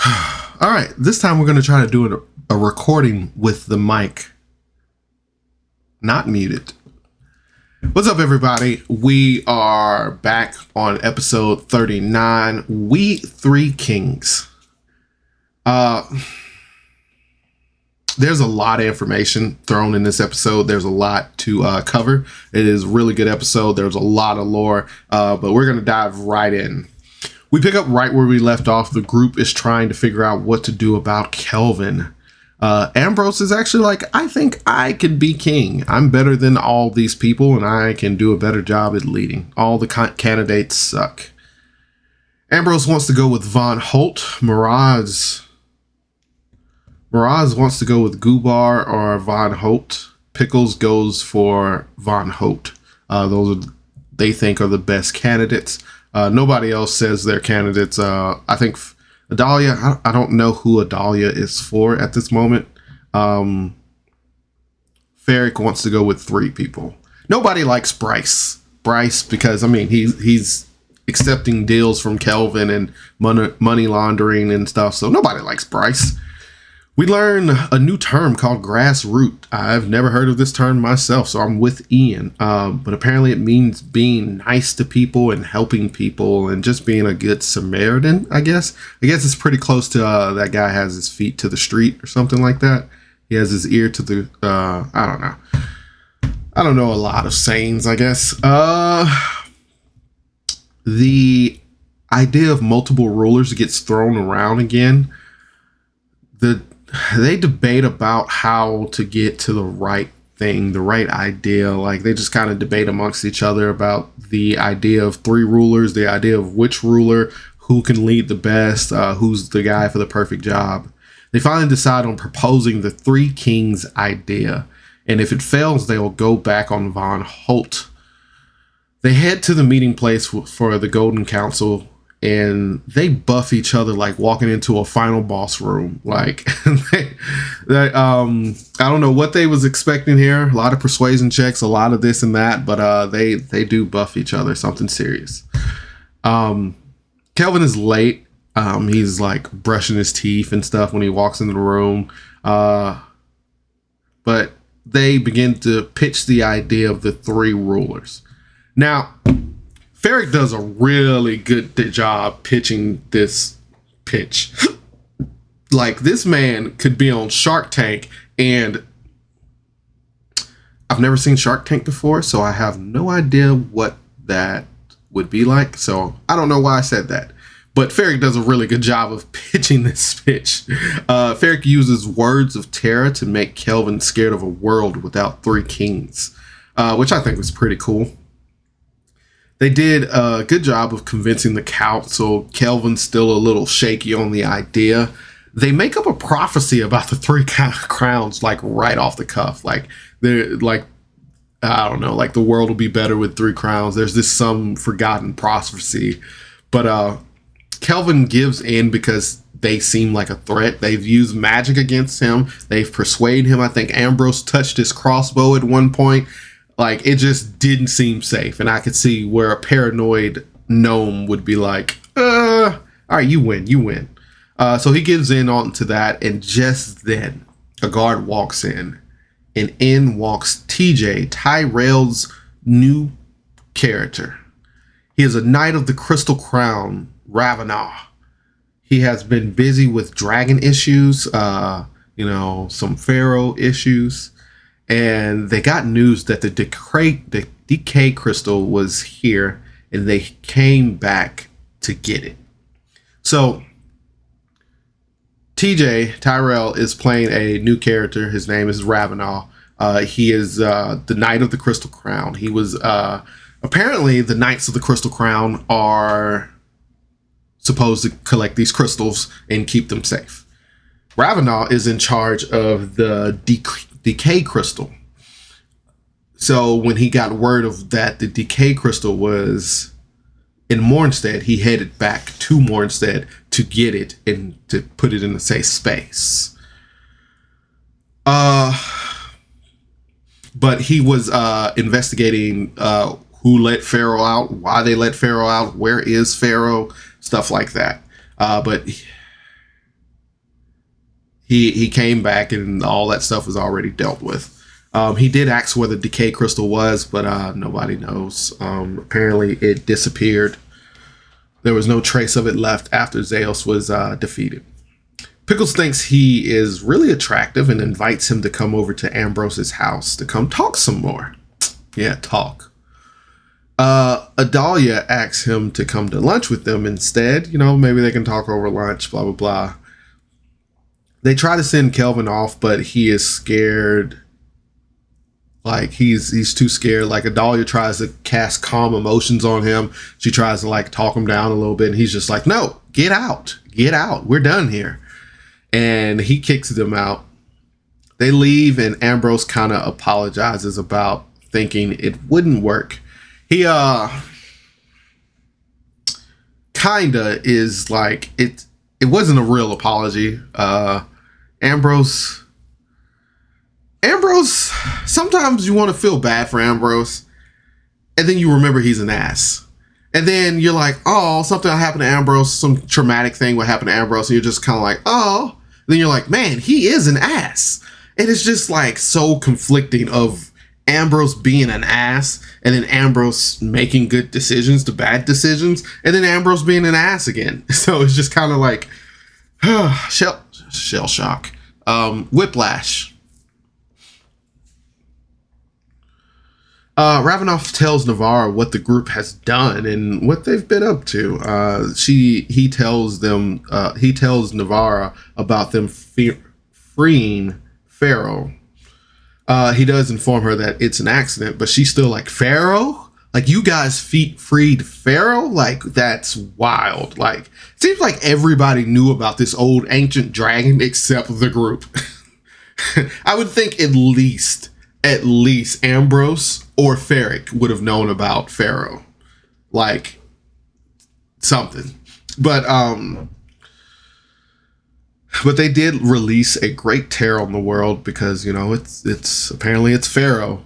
All right, this time we're going to try to do a recording with the mic not muted. What's up, everybody? We are back on episode 39, We Three Kings. There's a lot of information thrown in this episode. There's a lot to cover. It is a really good episode. There's a lot of lore, but we're going to dive right in. We pick up right where we left off. The group is trying to figure out what to do about Kelvin. Ambrose is actually like, I think I could be king. I'm better than all these people, and I can do a better job at leading. All the candidates suck. Ambrose wants to go with Von Holt. Miraz wants to go with Gubar or Von Holt. Pickles goes for Von Holt. Those are, they think, are the best candidates. Nobody else says they're candidates. I think Adalia, I don't know who Adalia is for at this moment. Fyrric wants to go with 3 people. Nobody likes Bryce. Because, I mean, he's accepting deals from Kelvin and money laundering and stuff. So nobody likes Bryce. We learn a new term called grassroot. I've never heard of this term myself, so I'm with Ian. But apparently it means being nice to people and helping people and just being a good Samaritan, I guess. I guess it's pretty close to that guy has his feet to the street or something like that. He has his ear to the, I don't know. I don't know a lot of sayings, I guess. The idea of multiple rulers gets thrown around again. They debate about how to get to the right thing, the right idea. Like, they just kind of debate amongst each other about the idea of 3 rulers, the idea of which ruler, who can lead the best, who's the guy for the perfect job. They finally decide on proposing the 3 kings idea. And if it fails, they will go back on Von Holt. They head to the meeting place for the Golden Council, and they buff each other like walking into a final boss room. Like, I don't know what they was expecting here. A lot of persuasion checks, a lot of this and that, but they do buff each other, something serious. Kelvin is late. He's like brushing his teeth and stuff when he walks into the room. But they begin to pitch the idea of the 3 rulers. Now, Fyrric does a really good job pitching this pitch. Like, this man could be on Shark Tank, and I've never seen Shark Tank before, so I have no idea what that would be like. So I don't know why I said that. But Fyrric does a really good job of pitching this pitch. Fyrric uses words of terror to make Kelvin scared of a world without 3 kings, which I think was pretty cool. They did a good job of convincing the council. Kelvin's still a little shaky on the idea. They make up a prophecy about the 3 crowns, like right off the cuff. Like, they're like, I don't know, like the world will be better with 3 crowns. There's this some forgotten prophecy. But Kelvin gives in because they seem like a threat. They've used magic against him. They've persuaded him. I think Ambrose touched his crossbow at one point. Like, it just didn't seem safe. And I could see where a paranoid gnome would be like, all right, you win. So he gives in onto that. And just then, a guard walks in. And in walks TJ, Tyrell's new character. He is a knight of the Crystal Crown, Ravenna. He has been busy with dragon issues, some pharaoh issues. And they got news that the decay crystal was here, and they came back to get it. So TJ, Tyrell, is playing a new character. His name is Ravenna. He is the Knight of the Crystal Crown. He was apparently the Knights of the Crystal Crown are supposed to collect these crystals and keep them safe. Ravenna is in charge of the decay crystal. So when he got word of that the decay crystal was in Mornstead, he headed back to Mornstead to get it and to put it in a safe space. But he was investigating who let Pharaoh out, why they let Pharaoh out, where is Pharaoh, stuff like that. But he came back and all that stuff was already dealt with. He did ask where the decay crystal was, but nobody knows. Apparently it disappeared. There was no trace of it left after Zeus was defeated. Pickles thinks he is really attractive and invites him to come over to Ambrose's house to come talk some more. Yeah, talk. Adalia asks him to come to lunch with them instead. You know, maybe they can talk over lunch, blah, blah, blah. They try to send Kelvin off, but he is scared. Like, he's too scared. Like, Adalia tries to cast calm emotions on him. She tries to, like, talk him down a little bit. And he's just like, no, get out. Get out. We're done here. And he kicks them out. They leave, and Ambrose kind of apologizes about thinking it wouldn't work. He, kinda is like, it wasn't a real apology. Ambrose, sometimes you want to feel bad for Ambrose, and then you remember he's an ass. And then you're like, oh, something happened to Ambrose, some traumatic thing would happen to Ambrose, and you're just kind of like, oh. And then you're like, man, he is an ass. And it's just like so conflicting of Ambrose being an ass, and then Ambrose making good decisions to bad decisions, and then Ambrose being an ass again. So it's just kind of like shell shock. Whiplash. Ravenoff tells Navarra what the group has done and what they've been up to. He tells Navarra about them freeing Pharaoh. He does inform her that it's an accident, but she's still like, Pharaoh? Like, you guys freed Pharaoh? Like, that's wild. Like, seems like everybody knew about this old ancient dragon except the group. I would think at least Ambrose or Fyrric would have known about Pharaoh. Like, something. But they did release a great terror on the world because, you know, it's apparently it's Pharaoh.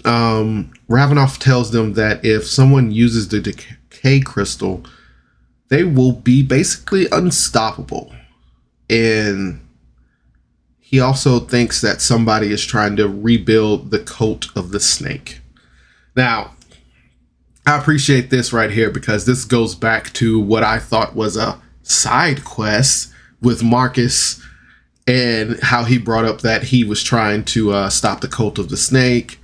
Ravenoff tells them that if someone uses the decay crystal, they will be basically unstoppable. And he also thinks that somebody is trying to rebuild the coat of the snake. Now, I appreciate this right here because this goes back to what I thought was a side quest with Marcus and how he brought up that he was trying to stop the cult of the snake,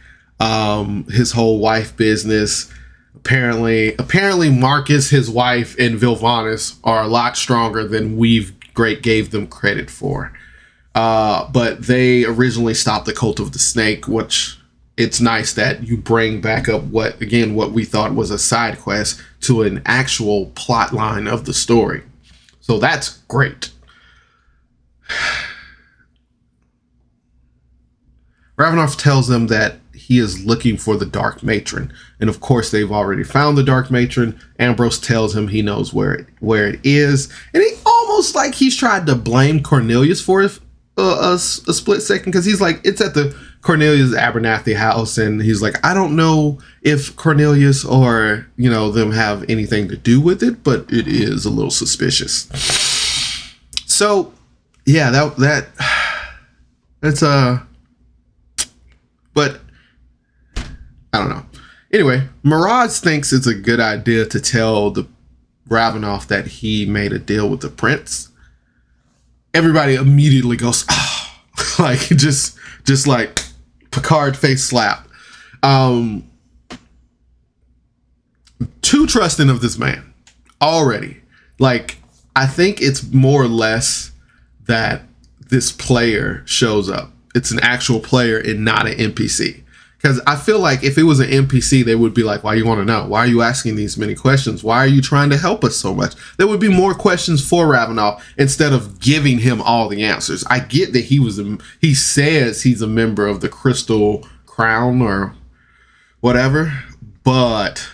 his whole wife business. Apparently Marcus, his wife, and Vilvanus are a lot stronger than gave them credit for. But they originally stopped the cult of the snake, which it's nice that you bring back up what we thought was a side quest to an actual plot line of the story. So that's great. Ravenoff tells them that he is looking for the Dark Matron. And of course, they've already found the Dark Matron. Ambrose tells him he knows where it is. And he almost like he's tried to blame Cornelius for it a split second, because he's like, it's at the Cornelius Abernathy house. And he's like, I don't know if Cornelius or, you know, them have anything to do with it, but it is a little suspicious. So, yeah, that's but I don't know. Anyway, Mirage thinks it's a good idea to tell the Ravenoff that he made a deal with the prince. Everybody immediately goes, oh, like just like Picard face slap. Too trusting of this man already. Like, I think it's more or less that this player shows up. It's an actual player and not an NPC. Because I feel like if it was an NPC, they would be like, why you want to know? Why are you asking these many questions? Why are you trying to help us so much? There would be more questions for Ravenoff instead of giving him all the answers. I get that he says he's a member of the Crystal Crown or whatever, but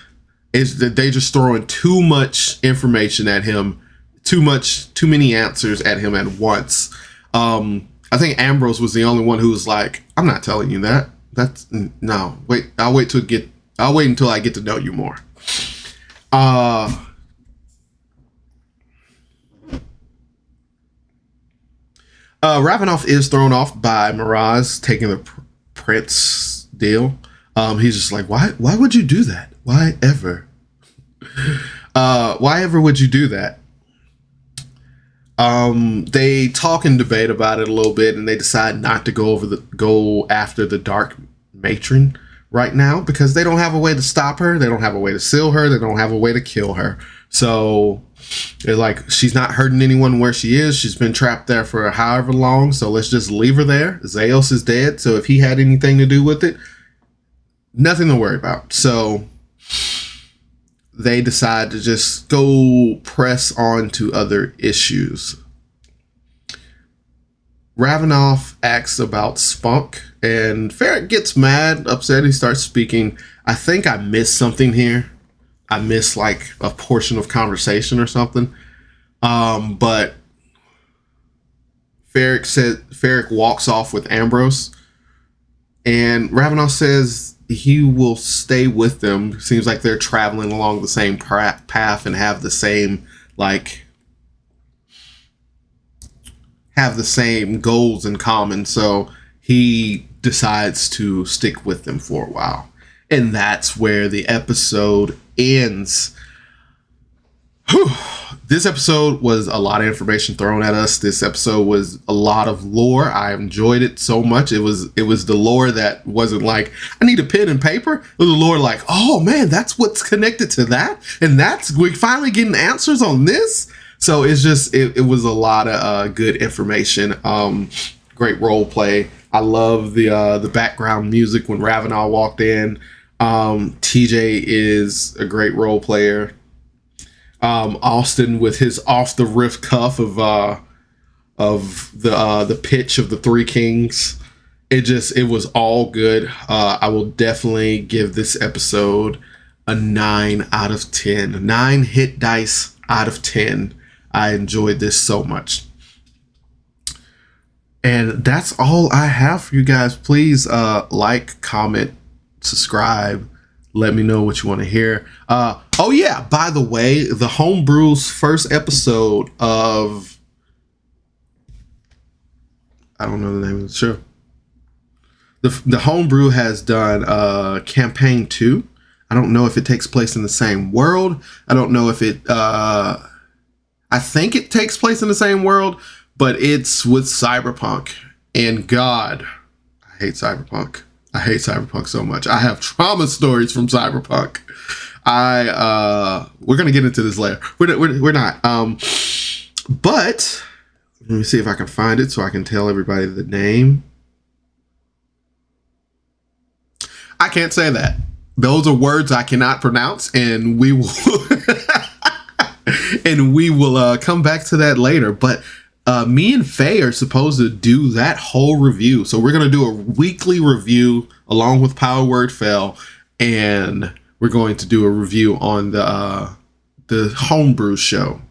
they just throwing too much information at him, too many answers at him at once. I think Ambrose was the only one who was like, I'm not telling you that. I'll wait until I get to know you more. Ravenoff is thrown off by Miraz taking the prince deal. He's just like, why would you do that? Why ever? Why ever would you do that? They talk and debate about it a little bit, and they decide not to go after the Dark Matron right now because they don't have a way to stop her. They don't have a way to seal her. They don't have a way to kill her. So they're like, she's not hurting anyone where she is. She's been trapped there for however long. So let's just leave her there. Zeos is dead. So if he had anything to do with it, nothing to worry about. So they decide to just go press on to other issues. Ravenoff asks about Spunk, and Fyrric gets mad, upset. He starts speaking. I think I missed something here. I missed like a portion of conversation or something. But Fyrric walks off with Ambrose, and Ravenoff says he will stay with them. Seems like they're traveling along the same path and have the same goals in common. So he decides to stick with them for a while. And that's where the episode ends. Whew. This episode was a lot of information thrown at us. This episode was a lot of lore. I enjoyed it so much. It was the lore that wasn't like, I need a pen and paper. It was the lore like, oh man, that's what's connected to that. And we're finally getting answers on this. So it's just, it was a lot of good information. Great role play. I love the background music when Ravenoff walked in. TJ is a great role player. Austin with his off the riff cuff of the pitch of the Three Kings. It was all good. I will definitely give this episode a 9 out of 10. 9 hit dice out of 10. I enjoyed this so much. And that's all I have for you guys. Please like, comment, subscribe. Let me know what you want to hear. Oh yeah, by the way, the Homebrew's first episode of, I don't know the name of the show. The Homebrew has done campaign 2. I don't know if it takes place in the same world. I don't know if it I think it takes place in the same world, but it's with Cyberpunk. And God, I hate Cyberpunk. I hate Cyberpunk so much. I have trauma stories from Cyberpunk. We're gonna get into this later. We're not. But let me see if I can find it so I can tell everybody the name. I can't say that. Those are words I cannot pronounce, and we will come back to that later. But me and Faye are supposed to do that whole review. So we're going to do a weekly review along with Power Word Fell. And we're going to do a review on the Homebrew show.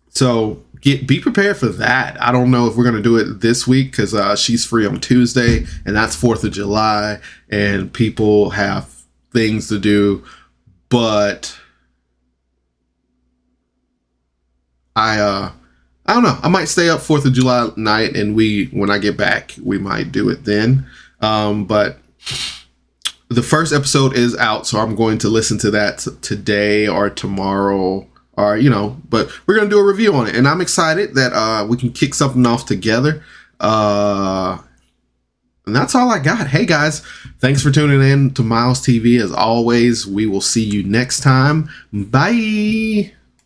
So be prepared for that. I don't know if we're going to do it this week because she's free on Tuesday. And that's 4th of July. And people have things to do. But I don't know. I might stay up 4th of July night, and when I get back, we might do it then. But the first episode is out, so I'm going to listen to that today or tomorrow, or but we're gonna do a review on it, and I'm excited that we can kick something off together. And that's all I got. Hey guys, thanks for tuning in to Miles TV. As always, we will see you next time. Bye.